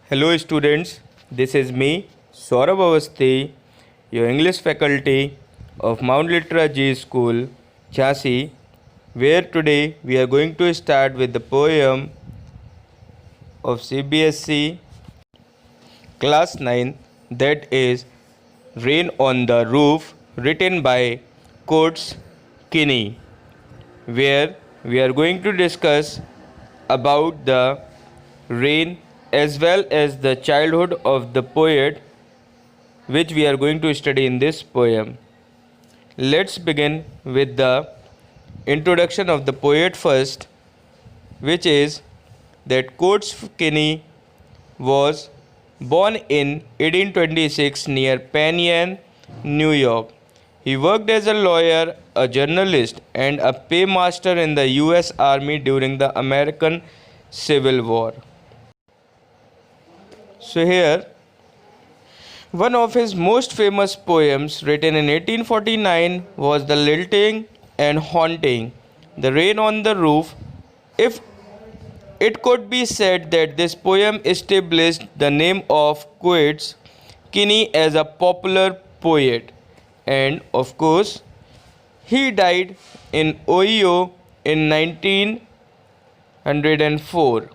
Hello students, this is me Saurabh Avasthi, your English faculty of Mount Litra G School, Jhansi, where today we are going to start with the poem of CBSE class 9, that is Rain on the Roof, written by Coates Kinney, where we are going to discuss about the rain as well as the childhood of the poet, which we are going to study in this poem. Let's begin with the introduction of the poet first, which is that Coates Kinney was born in 1826 near Penn Yan, New York. He worked as a lawyer, a journalist, and a paymaster in the US Army during the American Civil War. So here, one of his most famous poems written in 1849 was The Lilting and Haunting, The Rain on the Roof. If it could be said that this poem established the name of Coates Kinney as a popular poet, and of course, he died in Ohio in 1904.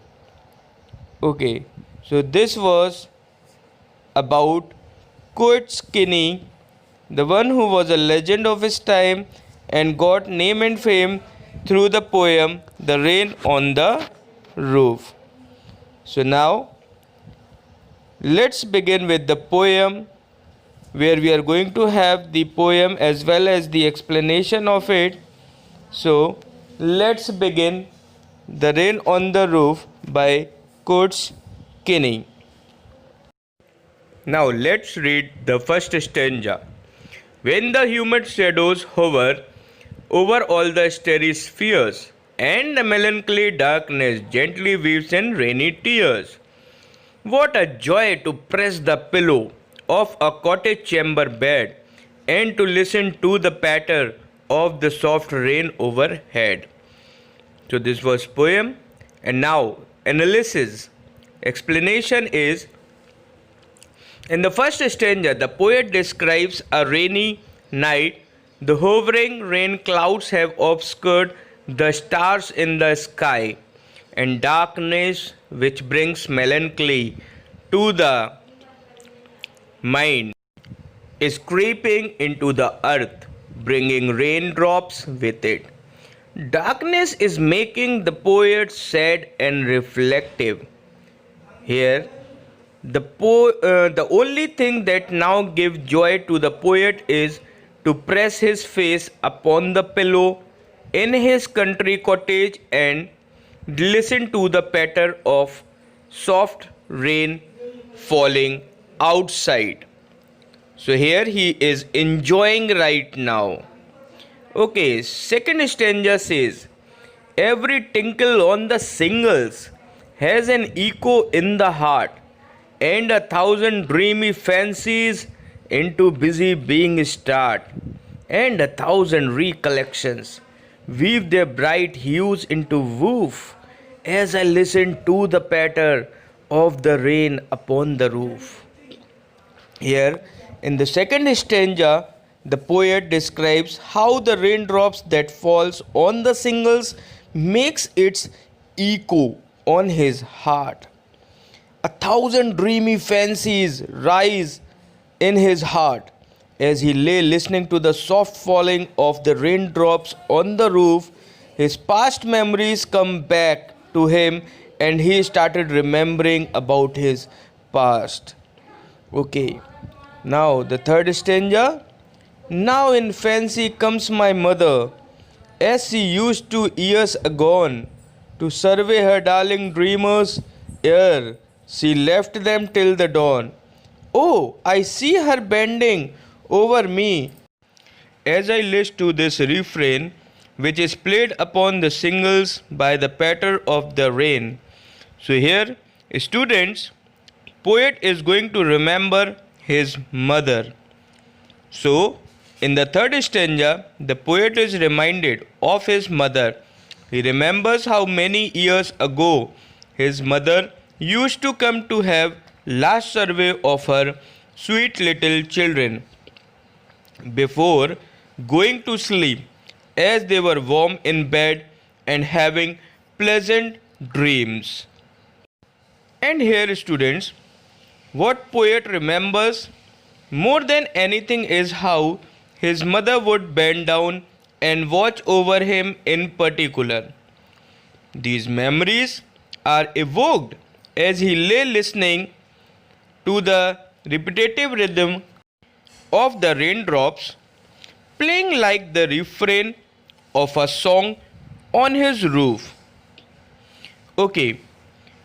Okay, so this was about Coates Kinney, the one who was a legend of his time and got name and fame through the poem The Rain on the Roof. So now let's begin with the poem, where we are going to have the poem as well as the explanation of it. So let's begin The Rain on the Roof by Coates Kinney. Now let's read the first stanza. When the humid shadows hover over all the starry spheres, and the melancholy darkness gently weaves in rainy tears, what a joy to press the pillow of a cottage chamber bed and to listen to the patter of the soft rain overhead. So this was poem, and now analysis. Explanation is, in the first stanza, the poet describes a rainy night. The hovering rain clouds have obscured the stars in the sky, and darkness, which brings melancholy to the mind, is creeping into the earth, bringing raindrops with it. Darkness is making the poet sad and reflective. Here, the only thing that now gives joy to the poet is to press his face upon the pillow in his country cottage and listen to the patter of soft rain falling outside. So here he is enjoying right now. Okay, second stanza says, every tinkle on the shingles has an echo in the heart, and 1,000 dreamy fancies into busy being start, and 1,000 recollections weave their bright hues into woof as I listen to the patter of the rain upon the roof. Here, in the second stanza, the poet describes how the raindrops that falls on the shingles makes its echo on his heart. 1,000 dreamy fancies rise in his heart as he lay listening to the soft falling of the raindrops on the roof. His past memories come back to him and he started remembering about his past. Okay, now the third stanza. Now in fancy comes my mother, as she used to years agone, to survey her darling dreamers ere she left them till the dawn. Oh, I see her bending over me as I listen to this refrain, which is played upon the shingles by the patter of the rain. So here, students, poet is going to remember his mother. So, in the third stanza, the poet is reminded of his mother. He remembers how many years ago his mother used to come to have last survey of her sweet little children before going to sleep, as they were warm in bed and having pleasant dreams. And here, students, what poet remembers more than anything is how his mother would bend down and watch over him in particular. These memories are evoked as he lay listening to the repetitive rhythm of the raindrops playing like the refrain of a song on his roof. Okay,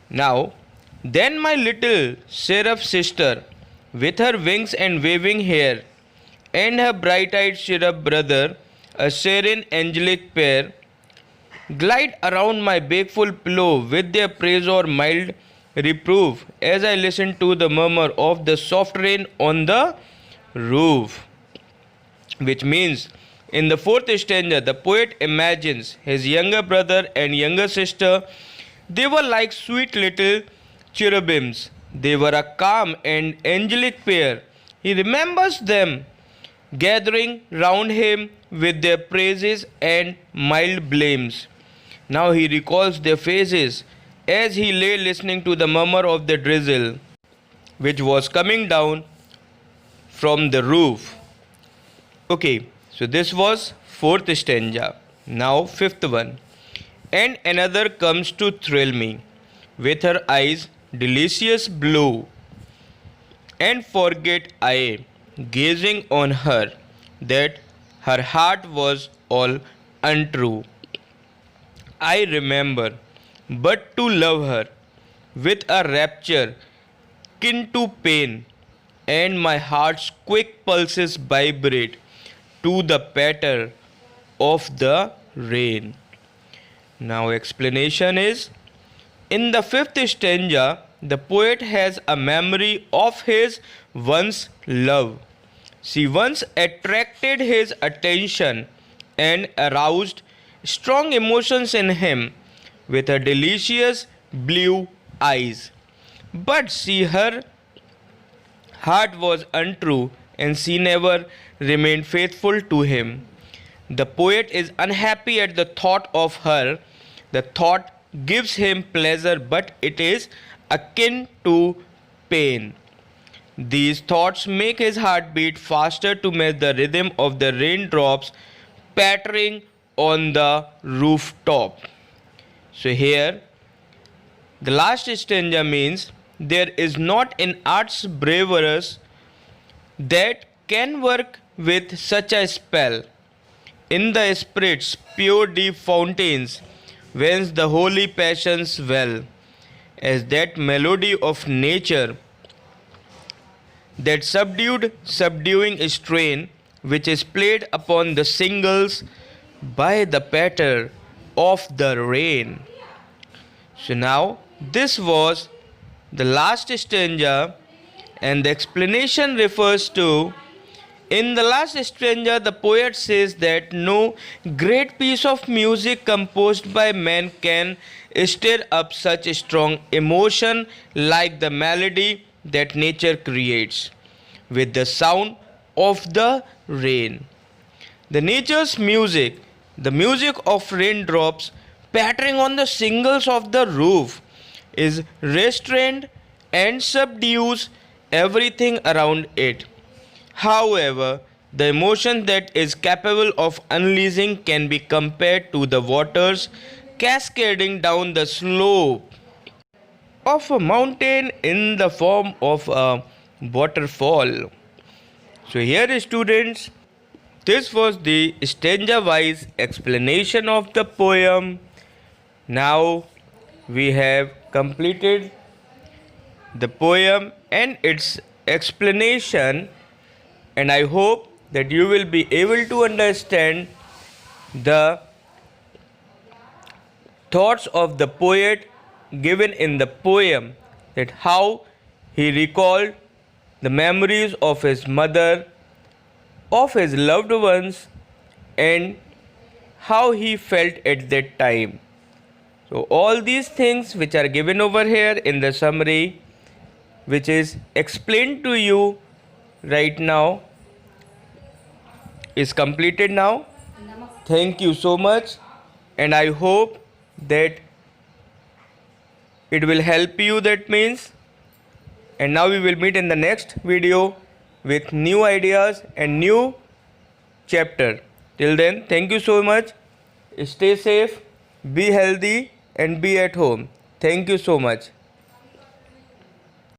now then my little seraph sister, with her wings and waving hair, and her bright-eyed cherub brother, a serene angelic pair, glide around my wakeful pillow with their praise or mild reproof as I listen to the murmur of the soft rain on the roof. Which means, in the fourth stanza, the poet imagines his younger brother and younger sister. They were like sweet little cherubims. They were a calm and angelic pair. He remembers them gathering round him with their praises and mild blames. Now he recalls their faces as he lay listening to the murmur of the drizzle, which was coming down from the roof. Okay, so this was fourth stanza. Now fifth one. And another comes to thrill me, with her eyes delicious blue, and forget I, gazing on her, that her heart was all untrue. I remember but to love her with a rapture kin to pain, and my heart's quick pulses vibrate to the patter of the rain. Now explanation is, in the fifth stanza, the poet has a memory of his once love. She once attracted his attention and aroused strong emotions in him with her delicious blue eyes. But her heart was untrue and she never remained faithful to him. The poet is unhappy at the thought of her. The thought gives him pleasure, but it is akin to pain. These thoughts make his heart beat faster to match the rhythm of the raindrops pattering on the rooftop. So here, the last stanza means there is not in art's bravest that can work with such a spell. In the spirit's pure deep fountains, whence the holy passions well, as that melody of nature, that subduing strain which is played upon the singles by the patter of the rain. So now this was the last stanza, and the explanation refers to, in the last stanza the poet says that no great piece of music composed by man can stir up such strong emotion like the melody that nature creates with the sound of the rain. The nature's music, the music of raindrops pattering on the shingles of the roof, is restrained and subdues everything around it. However, the emotion that is capable of unleashing can be compared to the waters cascading down the slope of a mountain in the form of a waterfall. So here, students, this was the stanza-wise explanation of the poem. Now we have completed the poem and its explanation, and I hope that you will be able to understand the thoughts of the poet given in the poem, that how he recalled the memories of his mother, of his loved ones, and how he felt at that time. So all these things which are given over here in the summary, which is explained to you right now, is completed now. Thank you so much, and I hope that it will help you. That means, and now we will meet in the next video with new ideas and new chapter. Till then, thank you so much. Stay safe, be healthy, and be at home. Thank you so much.